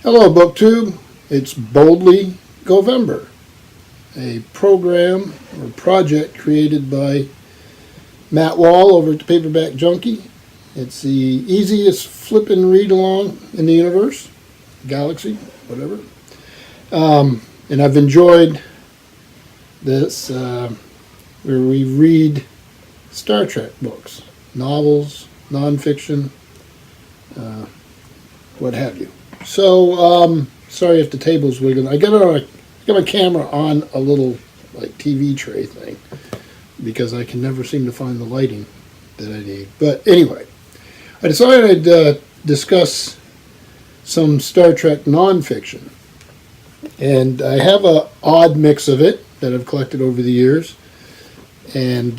Hello, BookTube. It's Boldly Govember, a program or project created by Matt Wall over at the Paperback Junkie. It's the easiest flippin' read-along in the universe, galaxy, whatever. And I've enjoyed this, where we read Star Trek books, novels, nonfiction, what have you. So, sorry if the table's wiggling. I got my camera on a little like TV tray thing because I can never seem to find the lighting that I need. But anyway, I decided I'd discuss some Star Trek nonfiction. And I have an odd mix of it that I've collected over the years. And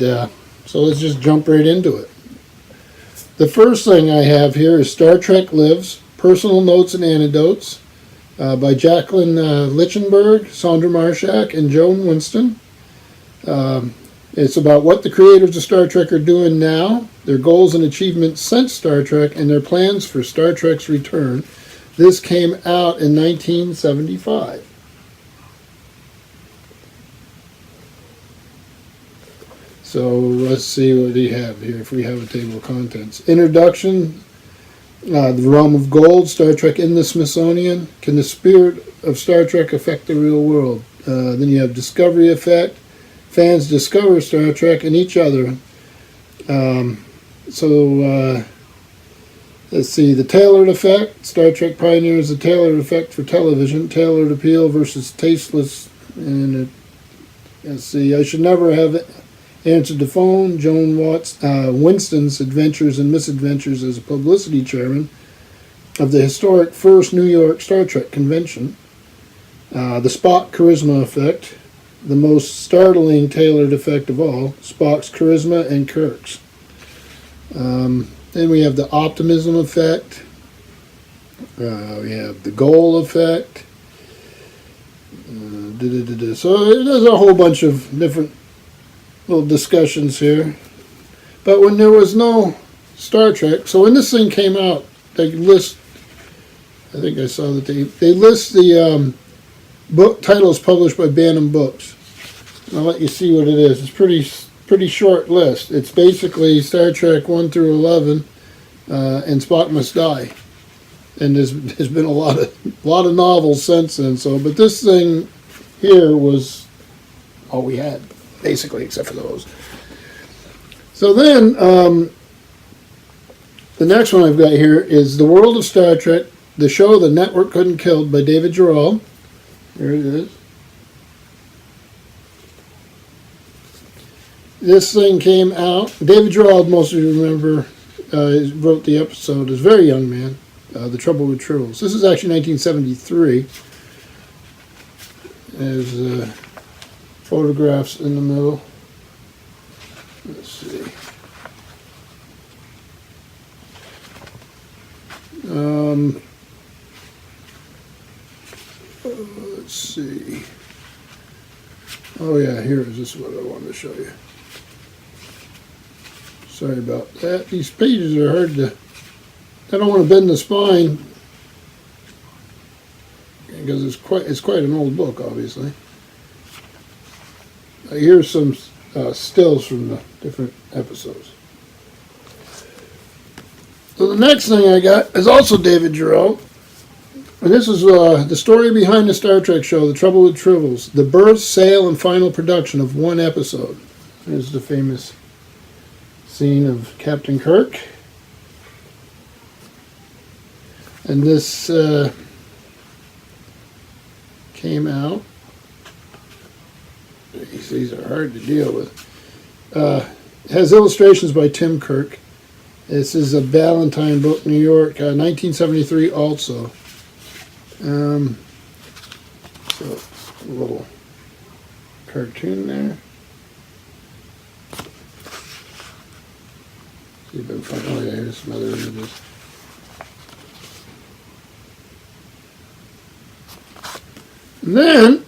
so let's just jump right into it. The first thing I have here is Star Trek Lives, Personal Notes and Anecdotes by Jacqueline Lichtenberg, Sandra Marshak, and Joan Winston. It's about what the creators of Star Trek are doing now, their goals and achievements since Star Trek, and their plans for Star Trek's return. This came out in 1975. So let's see what we have here, if we have a table of contents. Introduction, The Realm of Gold, Star Trek in the Smithsonian. Can the spirit of Star Trek affect the real world? Then you have Discovery Effect. Fans discover Star Trek and each other. Let's see, The Tailored Effect. Star Trek pioneers the tailored effect for television. Tailored appeal versus tasteless. And let's see, I Should Never Have Answered the Phone. Joan Winston's adventures and misadventures as a publicity chairman of the historic first New York Star Trek convention. The Spock Charisma Effect. The most startling tailored effect of all, Spock's charisma and Kirk's. Then we have the Optimism Effect. We have the Goal Effect. So there's a whole bunch of different little discussions here. But when there was no Star Trek, so when this thing came out, they list, I think I saw that they list the book titles published by Bantam Books. I'll let you see what it is. It's pretty short list. It's basically Star Trek 1 through 11 and Spock Must Die. And there's been a lot of novels since then. So, but this thing here was all we had, basically, except for those. So then, the next one I've got here is The World of Star Trek, the show the network couldn't kill by David Gerald. There it is. This thing came out. David Gerald, most of you remember, wrote the episode as a very young man, The Trouble with Tribbles. This is actually 1973. There's photographs in the middle. Let's see. Let's see. Oh yeah, here is this what I wanted to show you. Sorry about that. These pages are hard to. I don't want to bend the spine because it's quite an old book, obviously. Here's some stills from the different episodes. So the next thing I got is also David Gerald. And this is the story behind the Star Trek show, The Trouble with Tribbles. The birth, sale, and final production of one episode. Here's the famous scene of Captain Kirk. And this came out. These are hard to deal with. It has illustrations by Tim Kirk. This is a Ballantine book, New York, 1973 also. So a little cartoon there. See if I can find, oh yeah, here's some other images. And then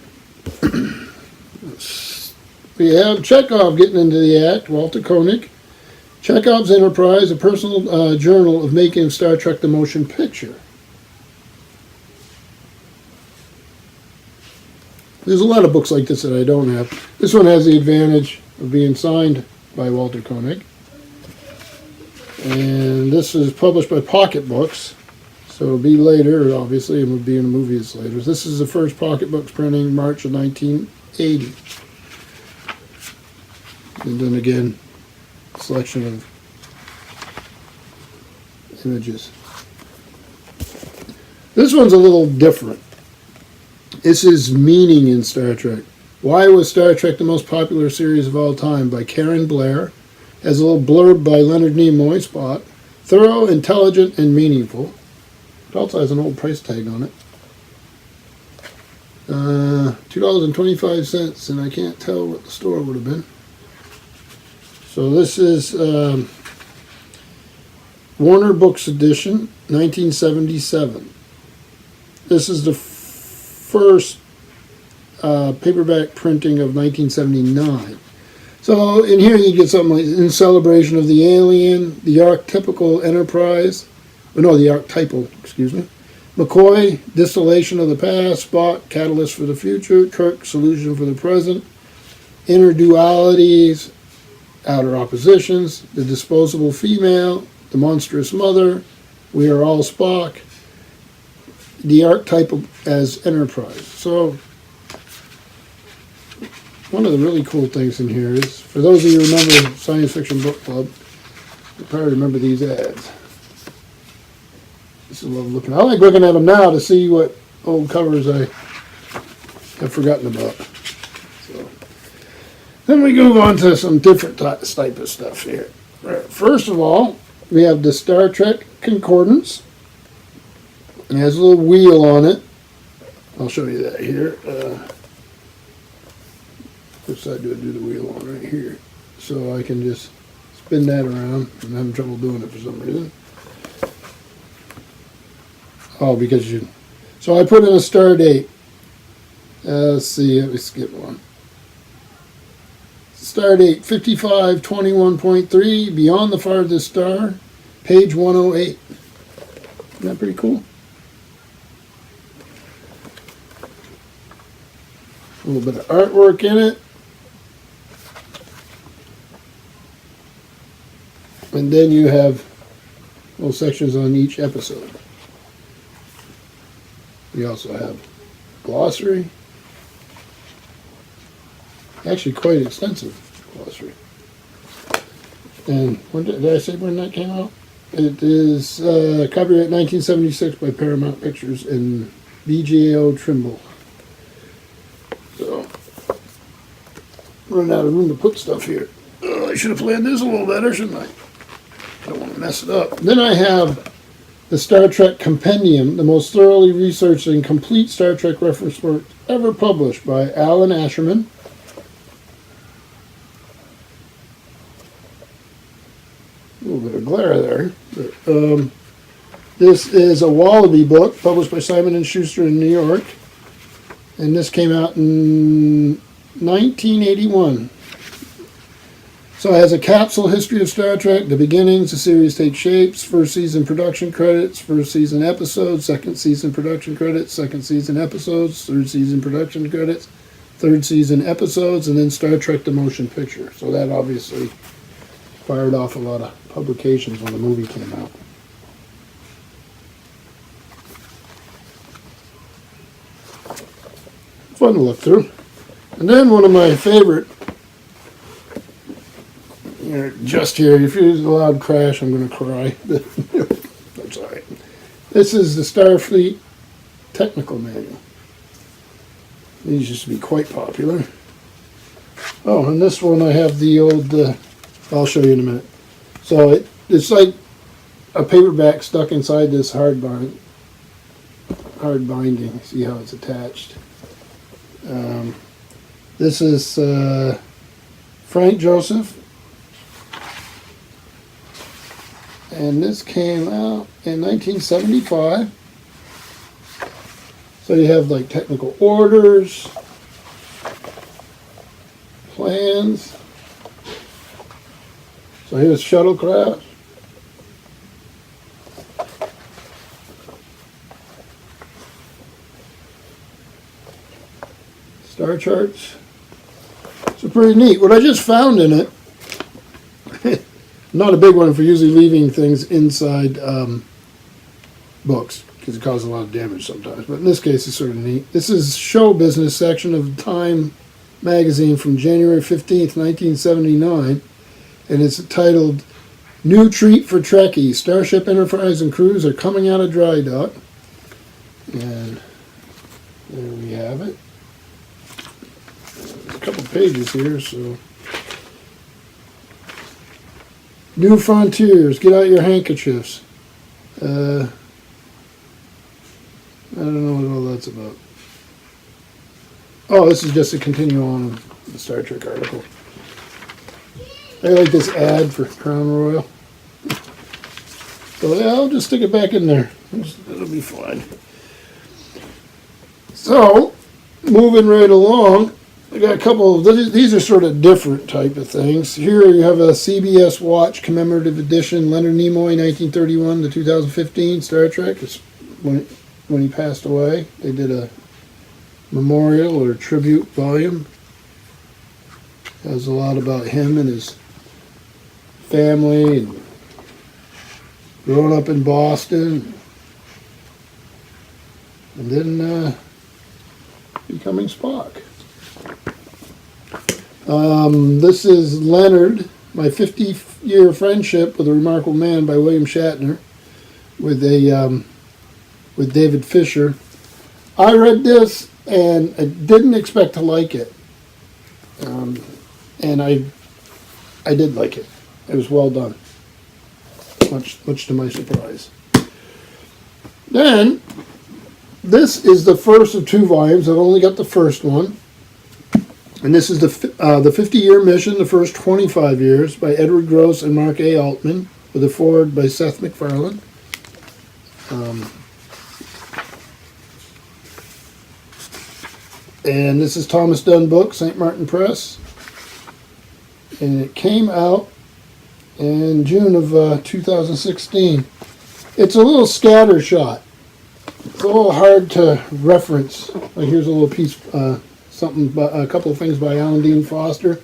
we have Chekhov getting into the act, Walter Koenig. Chekhov's Enterprise, a personal journal of making of Star Trek the motion picture. There's a lot of books like this that I don't have. This one has the advantage of being signed by Walter Koenig. And this is published by Pocket Books. So it'll be later, obviously, and will be in the movies later. This is the first Pocket Books printing, March of 1980. And then again, selection of images. This one's a little different. This is Meaning in Star Trek. Why was Star Trek the most popular series of all time? By Karen Blair. Has a little blurb by Leonard Nimoy, Spock. Thorough, intelligent, and meaningful. It also has an old price tag on it. $2.25, and I can't tell what the store would have been. So this is Warner Books edition, 1977. This is the first paperback printing of 1979. So in here you get something like in celebration of the alien, the archetypical enterprise, the archetypal, McCoy, distillation of the past, Spock, catalyst for the future, Kirk, solution for the present, inner dualities, outer oppositions, the disposable female, the monstrous mother, we are all Spock, the archetype as enterprise. So one of the really cool things in here is, for those of you who remember Science Fiction Book Club, you probably remember these ads. This is love looking. I like looking at them now to see what old covers I have forgotten about. So then we move on to some different type of stuff here. Right. First of all, we have the Star Trek Concordance. It has a little wheel on it. I'll show you that here. Which side do I do the wheel on? Right here. So I can just spin that around. I'm having trouble doing it for some reason. Oh, because you... So I put in a star date. Let's see, let me skip one. Star date 5521.3, Beyond the Farthest Star, page 108. Isn't that pretty cool? A little bit of artwork in it. And then you have little sections on each episode. We also have glossary. Actually, quite extensive glossary. And when did I say when that came out? It is copyright 1976 by Paramount Pictures and BGAO Trimble. So, running out of room to put stuff here. Oh, I should have planned this a little better, shouldn't I? I don't want to mess it up. Then I have the Star Trek Compendium, the most thoroughly researched and complete Star Trek reference work ever published by Alan Asherman. A little bit of glare there. But, this is a Wallaby book published by Simon & Schuster in New York. And this came out in 1981. So it has a capsule history of Star Trek, the beginnings, the series takes shapes, first season production credits, first season episodes, second season production credits, second season episodes, third season production credits, third season episodes, and then Star Trek the Motion Picture. So that obviously fired off a lot of publications when the movie came out. Fun to look through. And then one of my favorite, just here, if you hear a loud crash, I'm going to cry. That's all right. This is the Starfleet Technical Manual. These used to be quite popular. Oh, and this one I have the old, I'll show you in a minute. So it's like a paperback stuck inside this hard binding. See how it's attached. This is Frank Joseph. And this came out in 1975. So you have like technical orders, plans. So here's shuttlecraft. star charts. So pretty neat. What I just found in it, not a big one for usually leaving things inside books, because it causes a lot of damage sometimes. But in this case, it's sort of neat. This is show business section of Time magazine from January 15th, 1979. And it's titled, New Treat for Trekkies. Starship Enterprise and crews are coming out of dry dock. And there we have it. There's a couple pages here, so. New Frontiers, get out your handkerchiefs. I don't know what all that's about. Oh, this is just a continue on the Star Trek article. I like this ad for Crown Royal. So yeah, I'll just stick it back in there. It'll be fine. So, moving right along, I got a couple of, these are sort of different type of things. Here you have a CBS Watch commemorative edition, Leonard Nimoy, 1931 to 2015, Star Trek. It's when he passed away. They did a memorial or tribute volume. It has a lot about him and his family and growing up in Boston and then becoming Spock. This is Leonard, My 50-Year Friendship with a Remarkable Man by William Shatner with David Fisher. I read this and I didn't expect to like it. And I did like it. It was well done. Much to my surprise. Then, this is the first of two volumes. I've only got the first one. And this is the 50-year mission, the first 25 years, by Edward Gross and Mark A. Altman, with a foreword by Seth MacFarlane. And this is Thomas Dunn book, St. Martin Press. And it came out in June of 2016. It's a little scattershot. It's a little hard to reference. Like here's a little piece, a couple of things by Alan Dean Foster.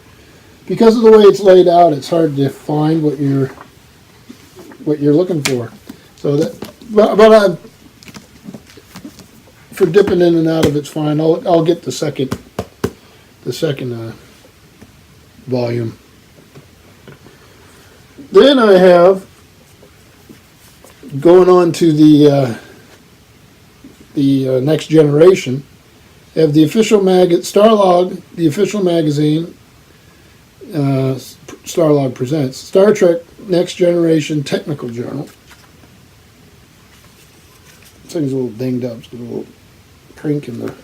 Because of the way it's laid out, it's hard to find what you're looking for. So that, but for dipping in and out of it's fine. I'll get the second volume. Then I have, going on to the Next Generation, I have the official Starlog, the official magazine. Starlog presents Star Trek Next Generation Technical Journal. This thing's a little dinged up. It's got a little crink in the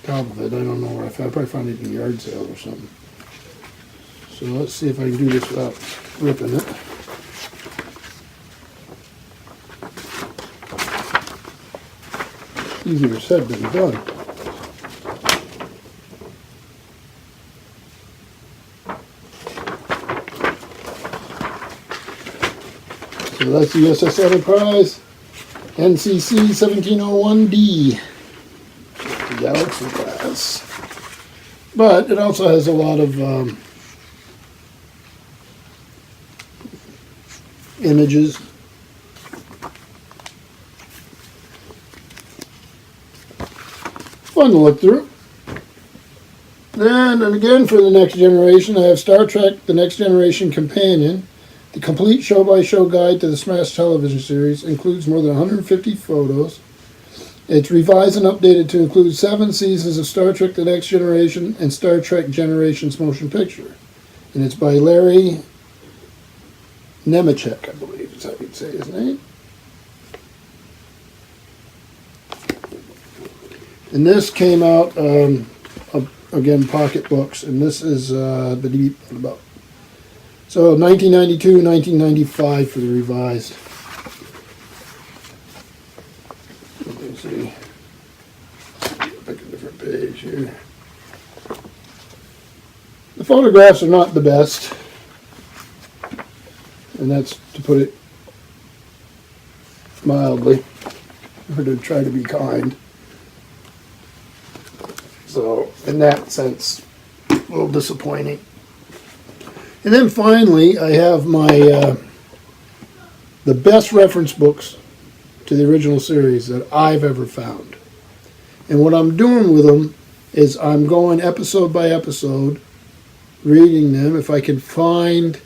top of it. I don't know where I found it. I probably found it in a yard sale or something. So let's see if I can do this without ripping it. Easier said than done. So that's the USS Enterprise, NCC 1701D, the Galaxy class. But it also has a lot of images. Fun to look through. Then, and again for the Next Generation, I have Star Trek The Next Generation Companion. The complete show-by-show guide to the Smash television series includes more than 150 photos. It's revised and updated to include 7 seasons of Star Trek The Next Generation and Star Trek Generations motion picture. And it's by Larry Nemechek, I believe is how you'd say his name. And this came out, again, pocket books, and this is about, so 1992, 1995 for the revised. Let me see. Pick a different page here. The photographs are not the best, and that's to put it mildly, or to try to be kind. So in that sense, a little disappointing. And then finally, I have my the best reference books to the original series that I've ever found. And what I'm doing with them is I'm going episode by episode, reading them. If I can find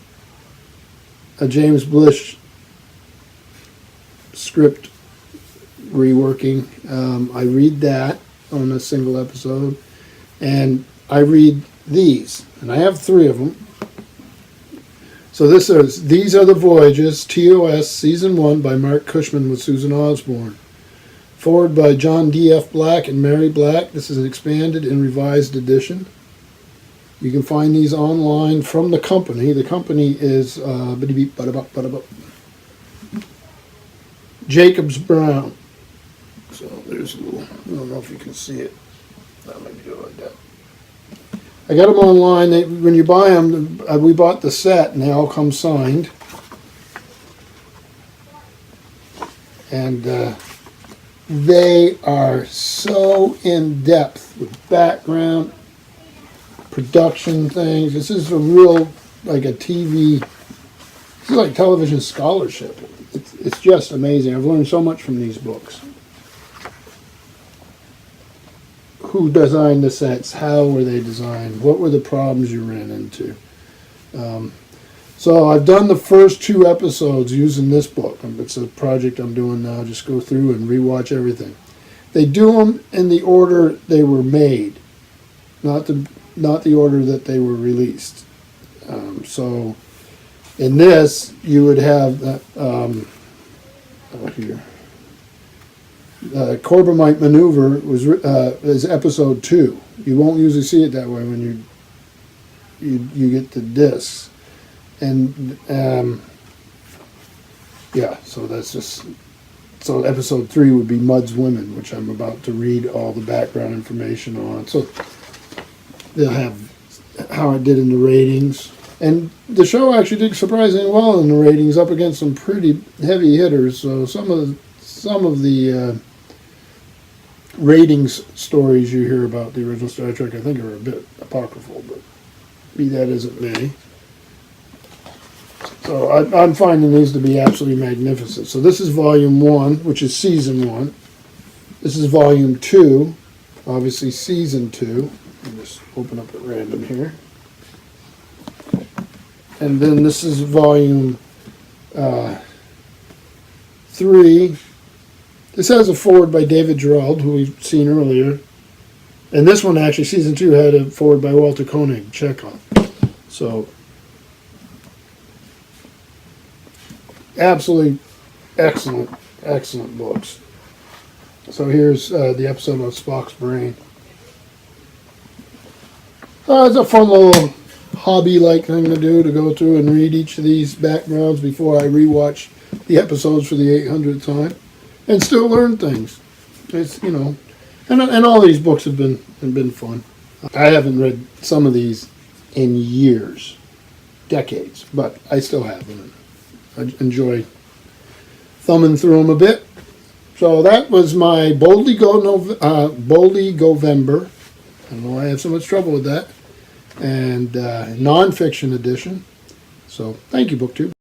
a James Blish script reworking, I read that on a single episode. And I read these, and I have 3 of them. So these are the Voyages, TOS, Season 1 by Mark Cushman with Susan Osborne. Forward by John D.F. Black and Mary Black. This is an expanded and revised edition. You can find these online from the company. The company is Jacobs Brown. So there's a little, I don't know if you can see it. I might do it like that. I got them online. When you buy them, we bought the set, and they all come signed. And they are so in-depth with background, production things. This is a real, like a TV, this is like television scholarship. It's just amazing. I've learned so much from these books. Who designed the sets? How were they designed? What were the problems you ran into? So I've done the first 2 episodes using this book. It's a project I'm doing now. Just go through and rewatch everything. They do them in the order they were made, not the order that they were released. So in this, you would have here. Corbomite Maneuver is episode 2. You won't usually see it that way when you get the discs, and yeah. So that's just so episode 3 would be Mudd's Women, which I'm about to read all the background information on. So they'll have how it did in the ratings, and the show actually did surprisingly well in the ratings, up against some pretty heavy hitters. So some of the ratings stories you hear about the original Star Trek, I think, are a bit apocryphal, but be that as it may. So I'm finding these to be absolutely magnificent. So this is Volume 1, which is Season 1. This is Volume 2, obviously Season 2. I'll just open up at random here. And then this is Volume 3. This has a foreword by David Gerald, who we've seen earlier. And this one, actually, Season 2, had a foreword by Walter Koenig, Chekhov. So, absolutely excellent, excellent books. So here's the episode on Spock's brain. It's a fun little hobby-like thing to do, to go through and read each of these backgrounds before I rewatch the episodes for the 800th time. And still learn things. It's, and all these books have been fun. I haven't read some of these in years, decades, but I still have them. I enjoy thumbing through them a bit. So that was my Boldly Govember. I don't know why I have so much trouble with that. And non-fiction edition. So thank you, BookTube.